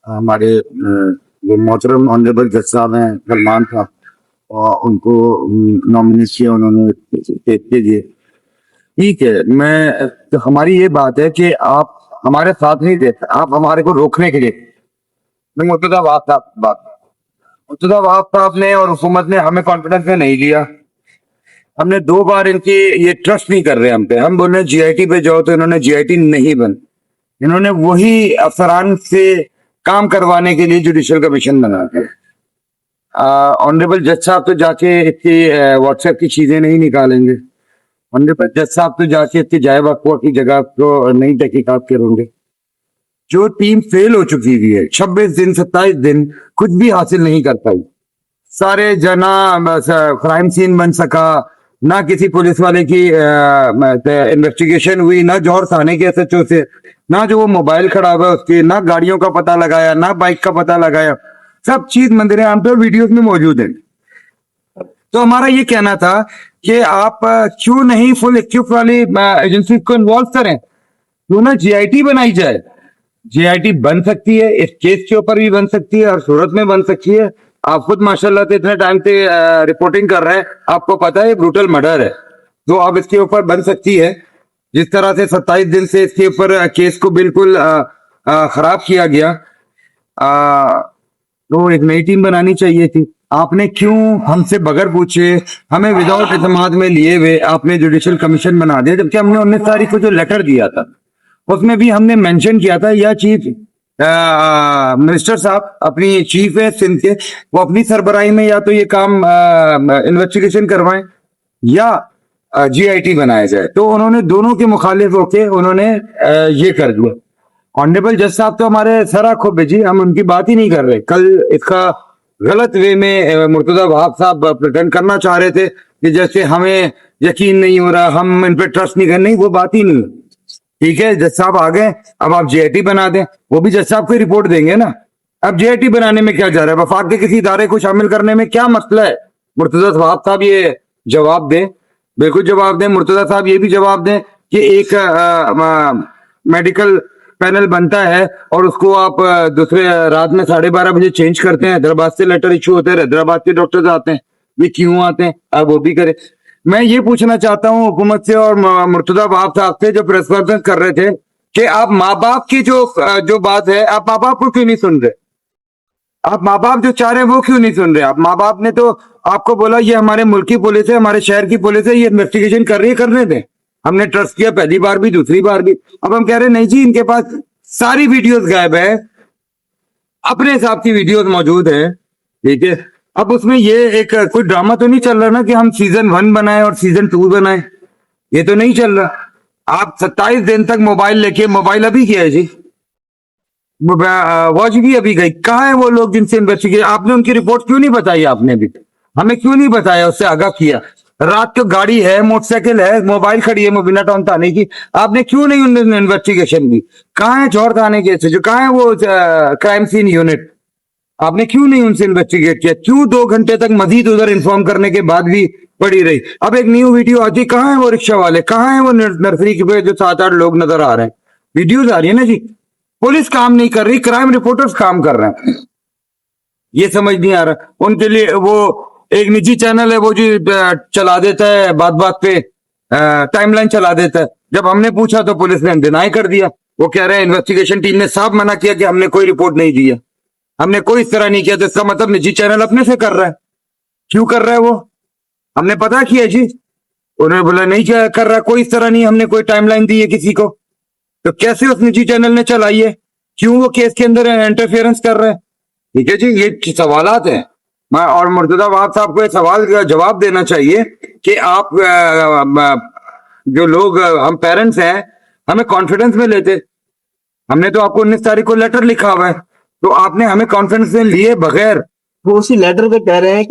हमारे जो मोहतरम ऑनरेबल जज साहब हैं सलमान साहब, और उनको नॉमिनेट किया उन्होंने स्टेज के लिए। ठीक है, मैं तो हमारी ये बात है कि आप हमारे साथ नहीं थे, आप हमारे को रोकने के लिए। मैं मुर्तजा वहाब साहब की बात, मुर्तजा वहाब साहब ने और हुकूमत ने हमें कॉन्फिडेंस में नहीं लिया। हमने 2 बार इनकी ये ट्रस्ट नहीं कर रहे हम पे, हम बोल रहे जीआईटी पे जाओ तो इन्होंने जीआईटी नहीं बन, इन्होंने वही अफसरान से काम करवाने के लिए जुडिशल कमीशन बना है। ऑनरेबल जज साहब तो जाके इसकी व्हाट्सएप की चीजें नहीं निकालेंगे, ऑनरेबल जज साहब तो जाके इसके जाए वक्फा की जगह को नहीं तहकीकात करेंगे। जो टीम फेल हो चुकी हुई है, 26 दिन 27 दिन कुछ भी हासिल नहीं कर पाई, सारे जना क्राइम सीन बन सका, ना किसी पुलिस वाले की इन्वेस्टिगेशन हुई, ना जौहर थाने के एसएचओ से, ना जो वो मोबाइल खड़ा हुआ उसके, ना गाड़ियों का पता लगाया, ना बाइक का पता लगाया, सब चीज मंदिर आम पे वीडियोस में मौजूद है। तो हमारा ये कहना था कि आप क्यों नहीं फुल इक्विप वाली एजेंसी को इन्वॉल्व करें, क्यों ना जीआईटी बनाई जाए। जीआईटी बन सकती है, इस केस के ऊपर भी बन सकती है और सूरत में बन सकती है। आप खुद माशाल्लाह से इतने टाइम से रिपोर्टिंग कर रहे हैं, आपको पता है ब्रूटल मर्डर है, तो अब इसके ऊपर बन सकती है। जिस तरह से 27 दिन से इसके ऊपर केस को बिल्कुल खराब किया गया, तो एक नई टीम बनानी चाहिए थी। आपने क्यों हमसे बगैर पूछे, हमें विदाउट इत्मीनान में लिए हुए आपने जुडिशल कमीशन बना दिया, जबकि हमने 19 तारीख को जो लेटर दिया था उसमें भी हमने मेंशन किया था यह चीज मिनिस्टर साहब अपनी चीफ है सिंध के, वो अपनी सरबराही में या तो ये काम इन्वेस्टिगेशन करवाएं या जीआईटी बनाया जाए। तो उन्होंने दोनों के मुखालिफ होके उन्होंने ये कर दिया। ऑनरेबल जज साहब तो हमारे सरा खूब जी, हम उनकी बात ही नहीं कर रहे। कल इसका गलत वे में मुर्तजा वहाब साहब प्रेटेंड करना चाह रहे थे कि जैसे हमें यकीन नहीं हो रहा, हम इन पे ट्रस्ट नहीं कर, नहीं वो बात ही नहीं। ठीक है, जज साहब आ गए, अब आप जीआईटी बना दें, वो भी जज साहब को रिपोर्ट देंगे ना। अब जीआईटी बनाने में क्या जा रहा है, वफाक के किसी इदारे को शामिल करने में क्या मसला है। मुर्तजा वहाब साहब ये जवाब दें, बिल्कुल जवाब दें। मुर्तजा साहब ये भी जवाब दें कि एक मेडिकल पैनल बनता है और उसको आप दूसरे रात में 12:30 बजे चेंज करते हैं। हैदराबाद से लेटर इशू होते हैं, हैदराबाद के डॉक्टर्स आते हैं, वे क्यों आते हैं, आप वो भी करें। मैं ये पूछना चाहता हूँ हुकूमत से और मुर्तजा वहाब साहब से जो प्रेस कॉन्फ्रेंस कर रहे थे कि आप माँ बाप की जो बात है, आप माँ बाप को क्यों नहीं सुन रहे, आप माँ बाप जो चाह रहे हैं वो क्यों नहीं सुन रहे। आप माँ बाप ने तो आपको बोला ये हमारे मुल्क की पुलिस है, हमारे शहर की पुलिस है, ये इन्वेस्टिगेशन कर रही है, करने दें। हमने ट्रस्ट किया पहली बार भी, दूसरी बार भी। अब हम कह रहे हैं नहीं जी, इनके पास सारी वीडियोस गायब है, अपने हिसाब की वीडियोस मौजूद है। ठीक है, अब उसमें ये एक कोई ड्रामा तो नहीं चल रहा ना कि हम सीजन 1 बनाए और सीजन 2 बनाए, ये तो नहीं चल रहा। आप 27 दिन तक मोबाइल लेके, मोबाइल अभी किया है जी, वॉच भी अभी गई, कहाँ है वो लोग जिनसे इन्वेस्टिगेट, आपने उनकी रिपोर्ट क्यों नहीं बताई, आपने भी हमें क्यों नहीं बताया, उससे आगाह किया। रात को गाड़ी है, मोटरसाइकिल है, मोबाइल खड़ी है मुबीना टाउन थाने की, आपने क्यों नहीं उन्होंने इन्वेस्टिगेशन की। कहाँ है जौहर थाने के जो, कहाँ है वो क्राइम सीन यूनिट, आपने क्यों नहीं उनसे इन्वेस्टिगेट किया, क्यों 2 घंटे तक मजीद उधर इन्फॉर्म करने के बाद भी पड़ी रही। अब एक न्यू वीडियो आती, कहाँ है वो रिक्शा वाले, कहाँ है वो नर्सरी के जो 7-8 लोग नजर आ रहे हैं, वीडियोज आ रही है ना जी। पुलिस काम नहीं कर रही, क्राइम रिपोर्टर्स काम कर रहे हैं, ये समझ नहीं आ रहा। उनके लिए वो एक निजी चैनल है वो जो चला देता है, बात बात पे टाइमलाइन चला देता है। जब हमने पूछा तो पुलिस ने डिनाई कर दिया, वो कह रहे हैं इन्वेस्टिगेशन टीम ने साफ मना किया कि हमने कोई रिपोर्ट नहीं दी है, हमने कोई इस तरह नहीं किया। तो इसका मतलब निजी चैनल अपने से कर रहा है, क्यों कर रहा है वो, हमने पता किया जी, उन्होंने बोला नहीं क्या कर रहा, कोई इस तरह नहीं, हमने कोई टाइमलाइन दी है किसी को। तो कैसे उस निजी चैनल ने चलाई है, क्यों वो केस के अंदर इंटरफेरेंस कर रहे हैं। ठीक है जी, ये सवालात हैं। मैं और मुर्तजा वहाब साहब को ये सवाल का जवाब देना चाहिए कि आप जो लोग हम पेरेंट्स हैं, हमें कॉन्फिडेंस में लेते, हमने तो आपको 19 तारीख को लेटर लिखा हुआ है, तो आपने हमें कॉन्फिडेंस में लिए बगैर, वो उसी लेटर पे कह रहे हैं कि